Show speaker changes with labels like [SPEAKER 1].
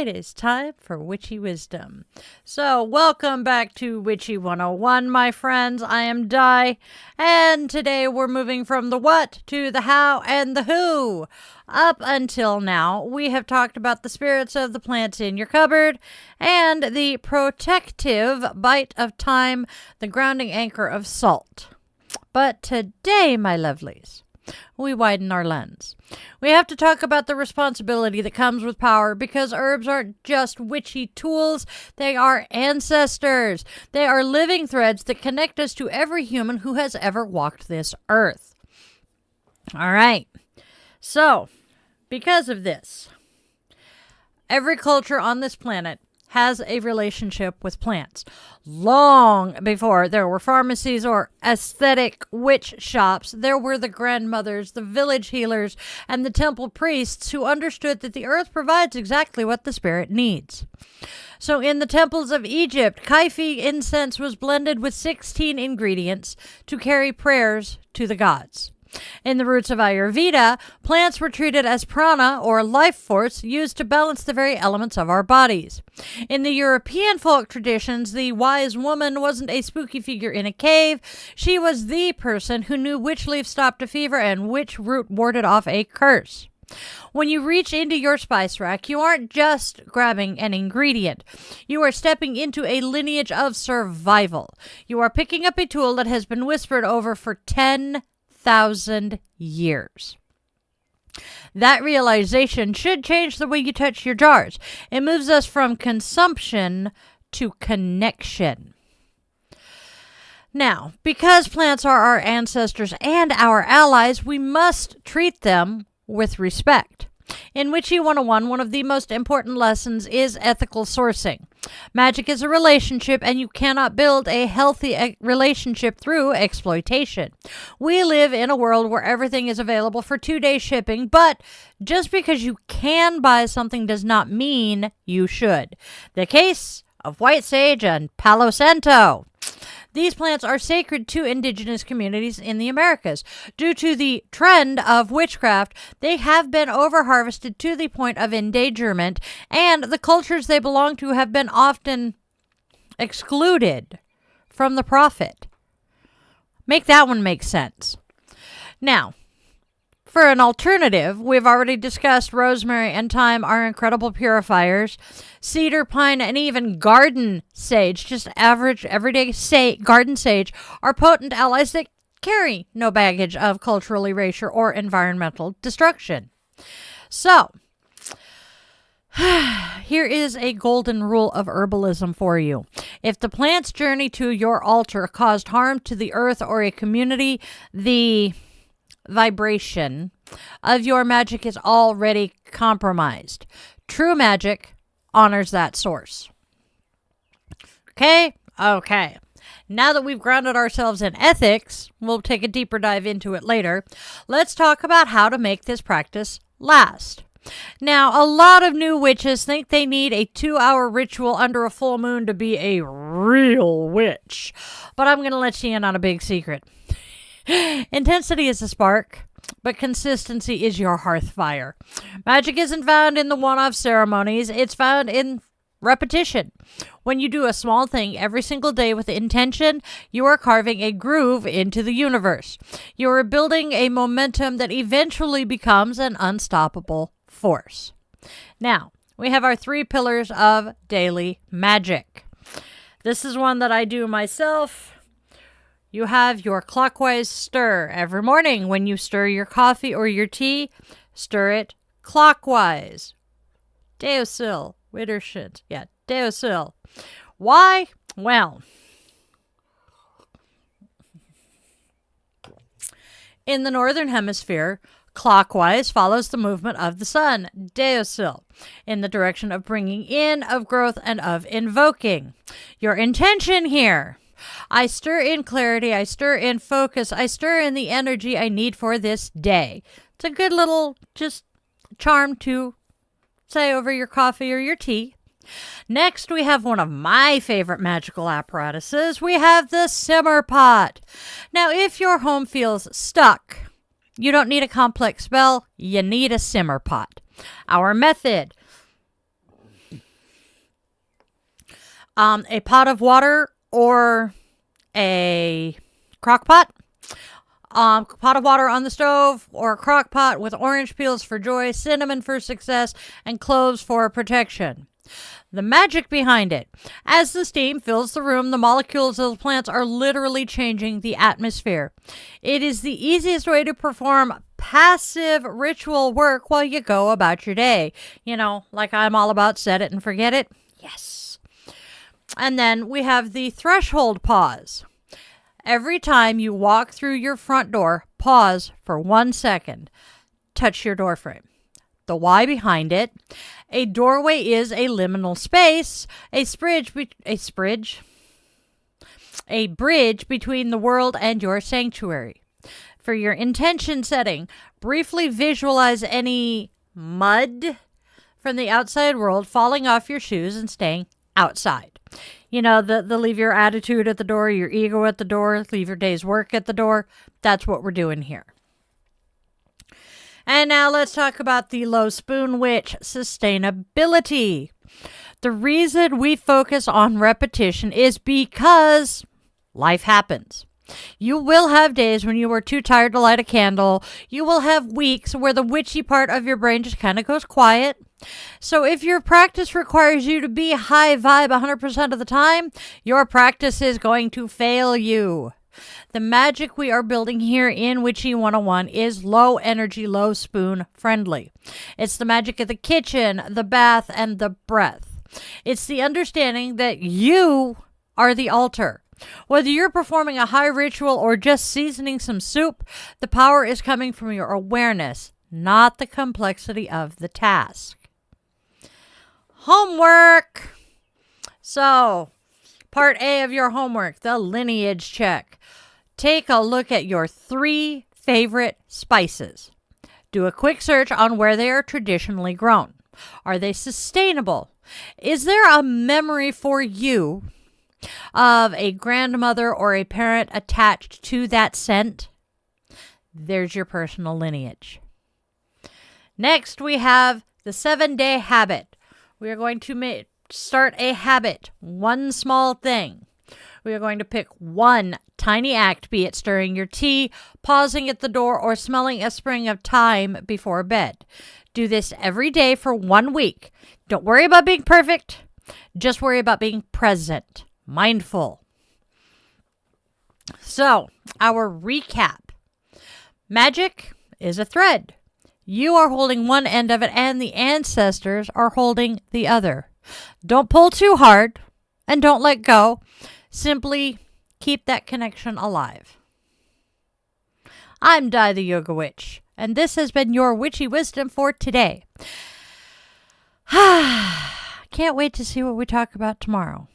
[SPEAKER 1] It is time for Witchy Wisdom. So, welcome back to Witchy 101, my friends. I am Di, and today we're moving from the what to the how and the who. Up until now, we have talked about the spirits of the plants in your cupboard and the protective bite of time, the grounding anchor of salt. But today, my lovelies, we widen our lens. We have to talk about the responsibility that comes with power, because herbs aren't just witchy tools, they are ancestors. They are living threads that connect us to every human who has ever walked this earth. All right. So, because of this, every culture on this planet has a relationship with plants. Long before there were pharmacies or aesthetic witch shops, there were the grandmothers, the village healers, and the temple priests who understood that the earth provides exactly what the spirit needs. So in the temples of Egypt, kaifi incense was blended with 16 ingredients to carry prayers to the gods. In the roots of Ayurveda, plants were treated as prana, or life force, used to balance the very elements of our bodies. In the European folk traditions, the wise woman wasn't a spooky figure in a cave. She was the person who knew which leaf stopped a fever and which root warded off a curse. When you reach into your spice rack, you aren't just grabbing an ingredient. You are stepping into a lineage of survival. You are picking up a tool that has been whispered over for 10,000 years. That realization should change the way you touch your jars. It moves us from consumption to connection. Now, because plants are our ancestors and our allies, we must treat them with respect. In Witchy 101, one of the most important lessons is ethical sourcing. Magic is a relationship, and you cannot build a healthy relationship through exploitation. We live in a world where everything is available for 2-day shipping, but just because you can buy something does not mean you should. The case of white sage and Palo Santo. These plants are sacred to indigenous communities in the Americas. Due to the trend of witchcraft, they have been overharvested to the point of endangerment, and the cultures they belong to have been often excluded from the profit. Make that one make sense. Now, for an alternative, we've already discussed rosemary and thyme are incredible purifiers. Cedar, pine, and even garden sage, just average, everyday garden sage, are potent allies that carry no baggage of cultural erasure or environmental destruction. So, here is a golden rule of herbalism for you. If the plant's journey to your altar caused harm to the earth or a community, the vibration of your magic is already compromised. True magic honors that source. Okay? Okay. Now that we've grounded ourselves in ethics, we'll take a deeper dive into it later. Let's talk about how to make this practice last. Now, a lot of new witches think they need a 2-hour ritual under a full moon to be a real witch. But I'm going to let you in on a big secret. Intensity is a spark, but consistency is your hearthfire. Magic isn't found in the one-off ceremonies. It's found in repetition. When you do a small thing every single day with intention, you are carving a groove into the universe. You are building a momentum that eventually becomes an unstoppable force. Now, we have our 3 pillars of daily magic. This is one that I do myself. You have your clockwise stir. Every morning when you stir your coffee or your tea, stir it clockwise. Deosil, Widdershit. Yeah, Deosil. Why? Well, in the northern hemisphere, clockwise follows the movement of the sun, Deosil, in the direction of bringing in, of growth, and of invoking. Your intention here: I stir in clarity, I stir in focus, I stir in the energy I need for this day. It's a good little just charm to say over your coffee or your tea. Next, we have one of my favorite magical apparatuses. We have the simmer pot. Now, if your home feels stuck, you don't need a complex spell, you need a simmer pot. Our method: a pot of water or a crock pot. Pot of water on the stove or a crock pot with orange peels for joy, cinnamon for success, and cloves for protection. The magic behind it. As the steam fills the room, the molecules of the plants are literally changing the atmosphere. It is the easiest way to perform passive ritual work while you go about your day. You know, like I'm all about set it and forget it. Yes. And then we have the threshold pause. Every time you walk through your front door, pause for 1 second. Touch your doorframe. The why behind it. A doorway is a liminal space, a bridge between the world and your sanctuary. For your intention setting, briefly visualize any mud from the outside world falling off your shoes and staying outside. You know, the leave your attitude at the door, your ego at the door, leave your day's work at the door. That's what we're doing here. And now let's talk about the low spoon witch, sustainability. The reason we focus on repetition is because life happens. You will have days when you are too tired to light a candle. You will have weeks where the witchy part of your brain just kind of goes quiet. So if your practice requires you to be high vibe 100% of the time, your practice is going to fail you. The magic we are building here in Witchy 101 is low energy, low spoon friendly. It's the magic of the kitchen, the bath, and the breath. It's the understanding that you are the altar. Whether you're performing a high ritual or just seasoning some soup, the power is coming from your awareness, not the complexity of the task. Homework. So, part A of your homework, the lineage check. Take a look at your 3 favorite spices. Do a quick search on where they are traditionally grown. Are they sustainable? Is there a memory for you of a grandmother or a parent attached to that scent? There's your personal lineage. Next, we have the 7-day habit. We are going to start a habit, one small thing. We are going to pick one tiny act, be it stirring your tea, pausing at the door, or smelling a spring of thyme before bed. Do this every day for 1 week. Don't worry about being perfect. Just worry about being present, mindful. So, our recap. Magic is a thread. You are holding one end of it, and the ancestors are holding the other. Don't pull too hard, and don't let go. Simply keep that connection alive. I'm Di the Yoga Witch, and this has been your witchy wisdom for today. Can't wait to see what we talk about tomorrow.